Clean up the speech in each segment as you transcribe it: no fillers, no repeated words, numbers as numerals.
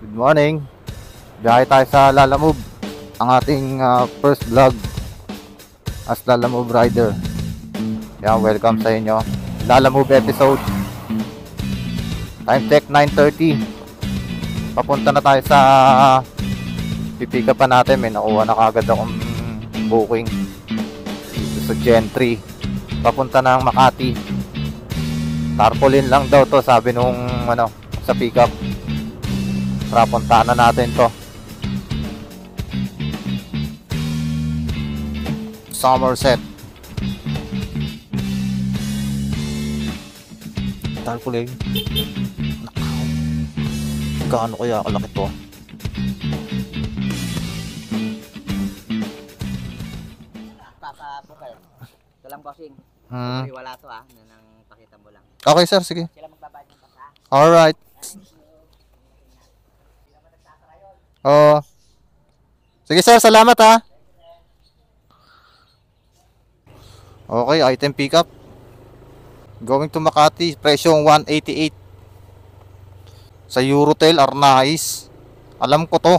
Good morning. Biyahe tayo sa Lalamove. Ang ating first vlog as Lalamove rider. Yan, welcome sa inyo. Lalamove episode. Time check 9:30. Papunta na tayo sa pipika pa natin. May nakuha na kagad akong booking dito sa Gentry. Papunta ng Makati. Tarpaulin lang daw to, sabi nung sa pick up. Puntahan na natin to. Somerset. Tarpaulin. Nakaw. Gaano kaya kalaki to? Papabukal. Ito lang bossing. Wala to nang pakita mo lang. Okay sir, sige. Sila magbabayad ng pasa. Alright. Oh. Sige sir, salamat ha. Okay, item pickup. Going to Makati, presyong 188. Sa Eurotel, Arnais. Alam ko to.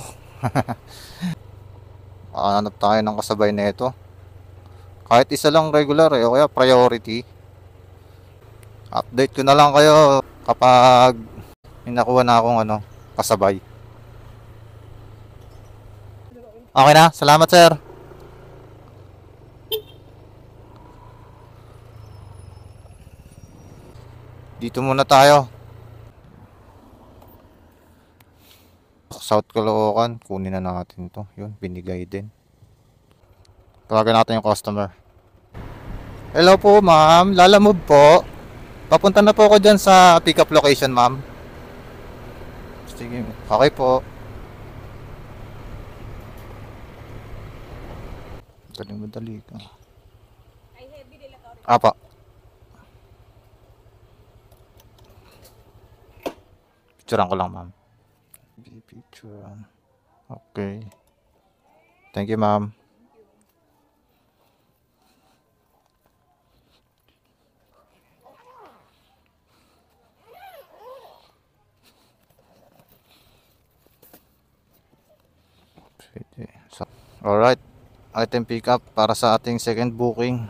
Hanap tayo ng kasabay na ito. Kahit isa lang regular o kaya priority. Update ko na lang kayo kapag may nakuha na akong kasabay. Okay na, salamat sir. Dito muna tayo. South Caloocan, kunin na natin to. Yun, binigay din. Tawagan natin yung customer. Hello po ma'am, Lalamove po. Papunta na po ako dyan sa pick-up location ma'am. Sige, okay po. Madali ka. Apa. Picturean ko lang ma'am. Picturean. Okay. Thank you ma'am. Alright, item pickup para sa ating second booking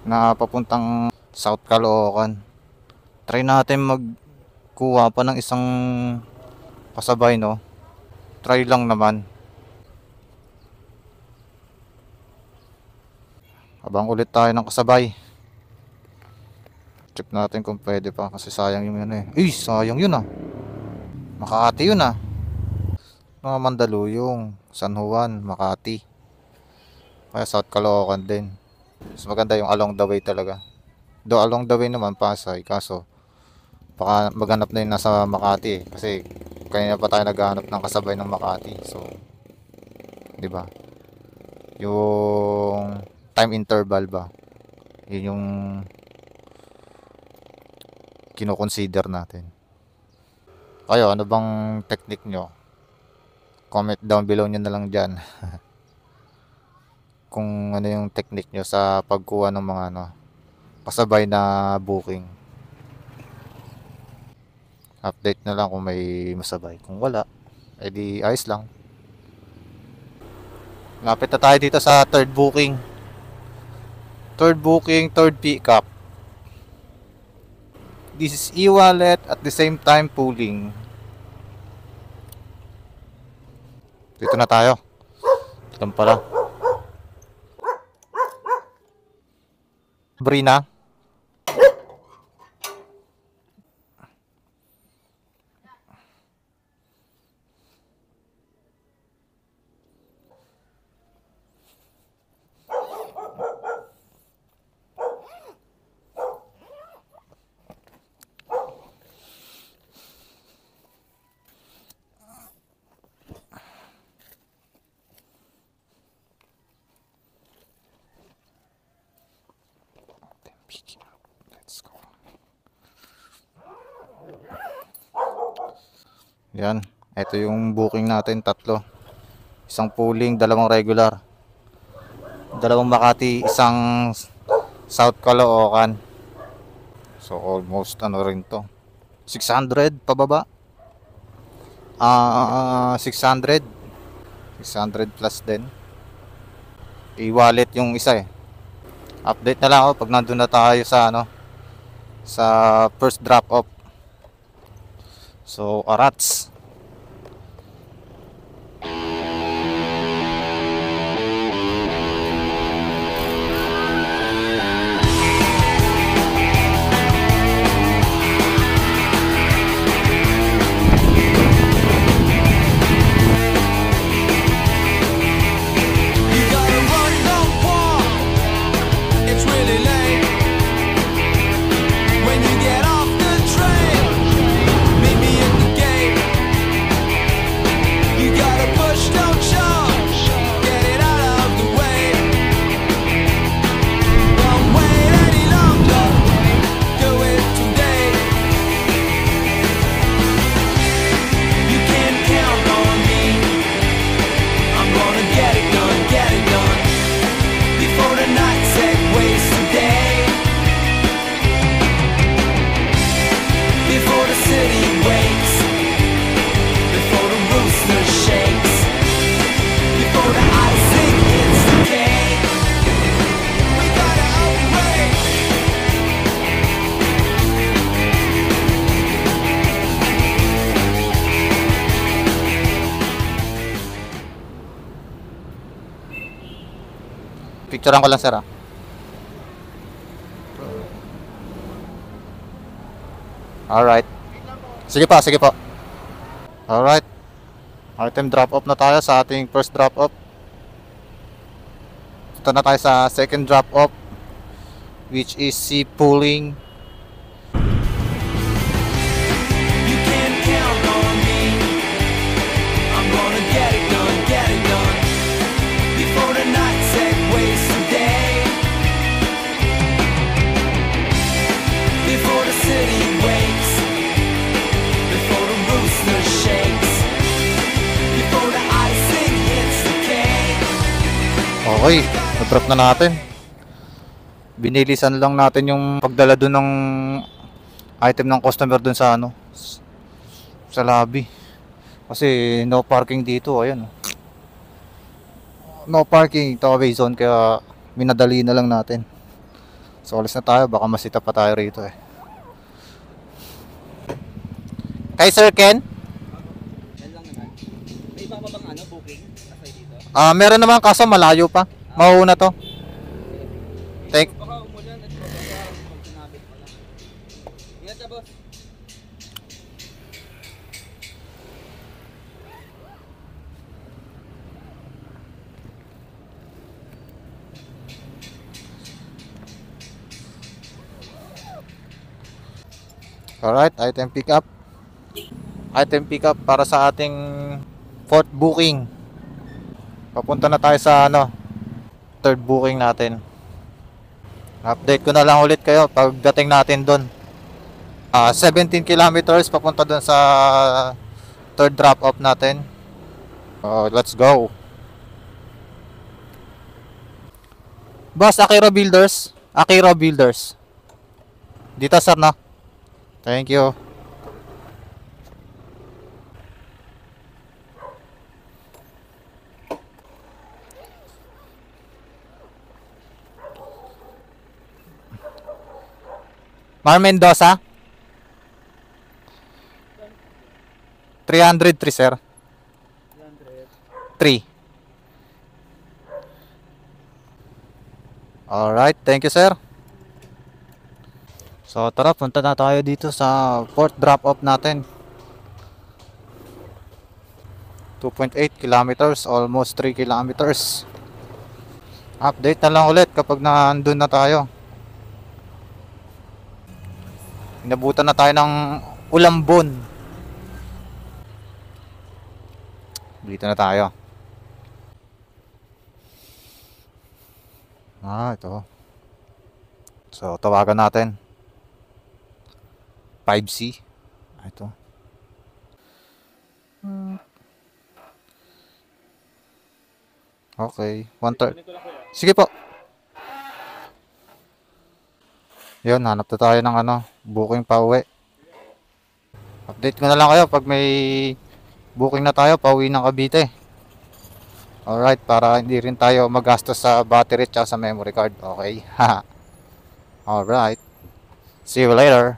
na papuntang South Caloocan. Try natin magkuha pa ng isang kasabay Try lang naman. Abang ulit tayo ng kasabay. Check natin kung pwede pa kasi sayang yung sayang yun Makati yun mga Mandaluyong, San Juan, Makati. Kaya South Caloocan din. Mas maganda yung along the way talaga. Do along the way naman Pasay, kaso baka maghanap na yun nasa Makati kasi kanina pa tayo naghahanap ng kasabay ng Makati. So, di ba? Yung time interval ba? Yun yung kino-consider natin. Kayo, ano bang technique nyo? Comment down below nyo na lang dyan. Kung ano yung technique nyo sa pagkuha ng mga kasabay na booking. Update na lang kung may masabay. Kung wala, edi ayos lang. Lapit na tayo dito sa third booking. Third booking, third pickup. This is e-wallet at the same time pooling. Dito na tayo. Ito pala. Brina. Let's go. Yan. Ito yung booking natin, tatlo. Isang pooling, dalawang regular. Dalawang Makati, isang South Caloocan. So almost rin to. 600 pababa. 600. 600 plus din. I-wallet yung isa eh. Update na lang ako pag nandun na tayo sa ano, sa first drop off. So, arats. You gotta run, don't walk. It's really late. When you get off the train, meet me at the gate. You gotta push, don't shove. Get it out of the way. Don't wait any longer. Do it today. You can count on me. I'm gonna get it done, get it done. Before the night segues today. Before the city wakes. Before the rooster shakes. Before the icing hits the cake. We gotta upgrade. Picturean ko lang sir ah. Alright. Sige po, sige po. Alright. Item drop off na tayo sa ating first drop off. Punta na tayo sa second drop off, which is sea pooling. You can count on me. I'm gonna get it done, get it done. Before the night segues today. Before the city wakes. Before the rooster shakes. Before the icing hits the cake. Okay, na-drop na natin. Binilisan lang natin yung pagdala dun ng item ng customer dun sa ano, sa lobby. Kasi no parking dito, ayan. No parking, two-way zone, kaya minadali na lang natin. So alis na tayo, baka masita pa tayo rito eh. Kay Sir Ken? Yan lang naman. May iba pa bang ano, booking? Kasay dito? Meron naman kaso malayo pa. Mauuna to. Thank. Baka umulan at baka pag sinabit pa lang. Ingat ka, boss. Alright, item pick up. Item pick up para sa ating fourth booking. Papunta na tayo sa ano, third booking natin. Update ko na lang ulit kayo pagdating natin doon. 17 kilometers papunta doon sa third drop off natin. Let's go. Boss, Akira Builders. Akira Builders. Dito sir na. Thank you. Mar Mendoza. 303 sir. 3. Alright, thank you sir. So tara, punta na tayo dito sa fourth drop off natin. 2.8 kilometers, almost 3 kilometers. Update na lang ulit kapag nandun na tayo. Inabutan na tayo ng Ulambon. Dito na tayo. Ito. So, tawagan natin. 5C. Ito. Okay. 1/3. Sige po. Yun, hanap na tayo ng ano, booking pa uwi. Update ko na lang kayo pag may booking na tayo, pauwi ng Cavite. Alright, para hindi rin tayo magastos sa battery at sa memory card. Okay. Alright. See you later.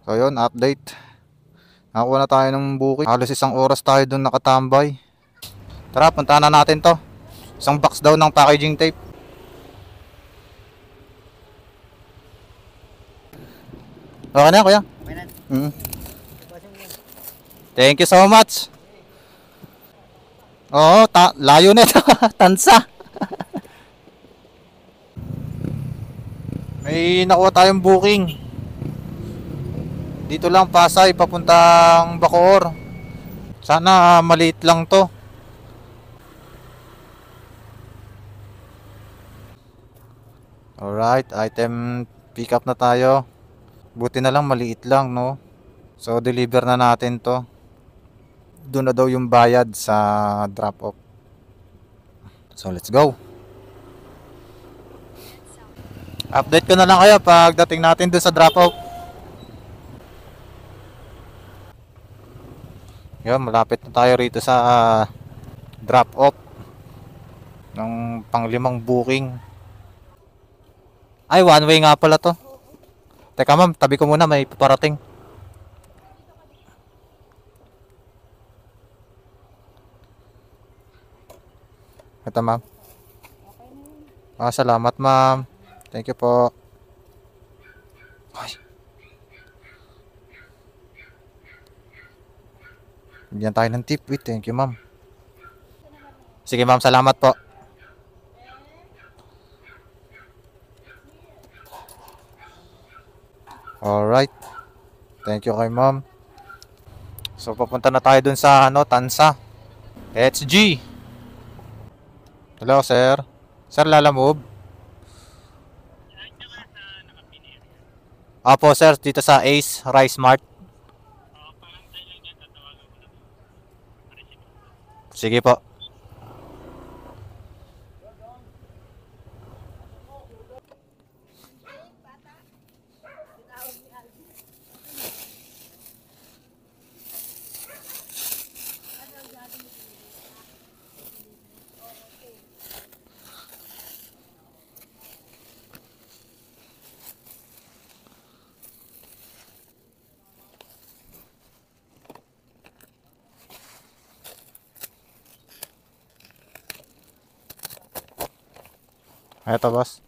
So yun, update. Nakakuha na tayo ng booking. Halos isang oras tayo dun nakatambay. Tara, puntahan na natin to. Isang box daw ng packaging tape. Okay na, kuya? Thank you so much. Oo, layo nito. Tansa. May nakuha tayong booking. Dito lang, Pasay, papuntang Bacoor. Sana maliit lang to. Alright, item pick up na tayo. Buti na lang maliit lang, no? So deliver na natin to. Doon na daw yung bayad sa drop off. So let's go. Update ko na lang kayo pagdating natin doon sa drop off. Yun, malapit na tayo rito sa drop off ng panglimang booking. Ay, one way nga pala to. Teka ma'am, tabi ko muna, may paparating. Ito ma'am. Salamat ma'am. Thank you po. Ay. Bigyan tayo ng tip. Wait, thank you ma'am. Sige ma'am, salamat po. Alright. Thank you kay ma'am. So papunta na tayo dun sa Tansa. HG. Hello sir. Sir, lalamove? Apo sir, dito sa Ace Rice Mart. Sige po. Eto boss.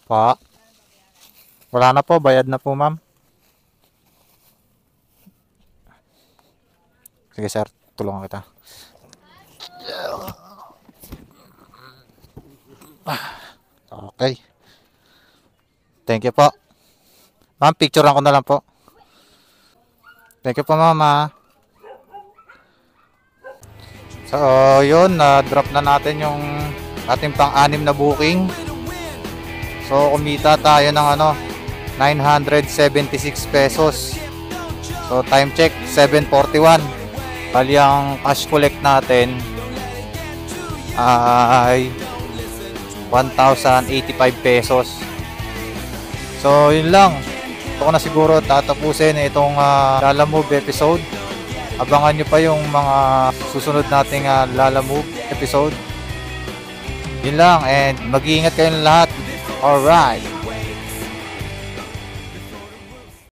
Pa. Wala na po, bayad na po ma'am. Sige sir, tulungan kita. Okay. Thank you po. Ma'am, picturean ko na lang po. Thank you po mama. So, yun, drop na natin yung ating pang-anim na booking. So, kumita tayo ng 976 pesos. So, time check, 7:41. Bali, ang cash collect natin ay 1,085 pesos. So, yun lang. Ito ko na siguro tatapusin itong Lalamove episode. Abangan nyo pa yung mga susunod nating Lalamove episode. Yun lang, and mag-iingat kayong lahat. Alright.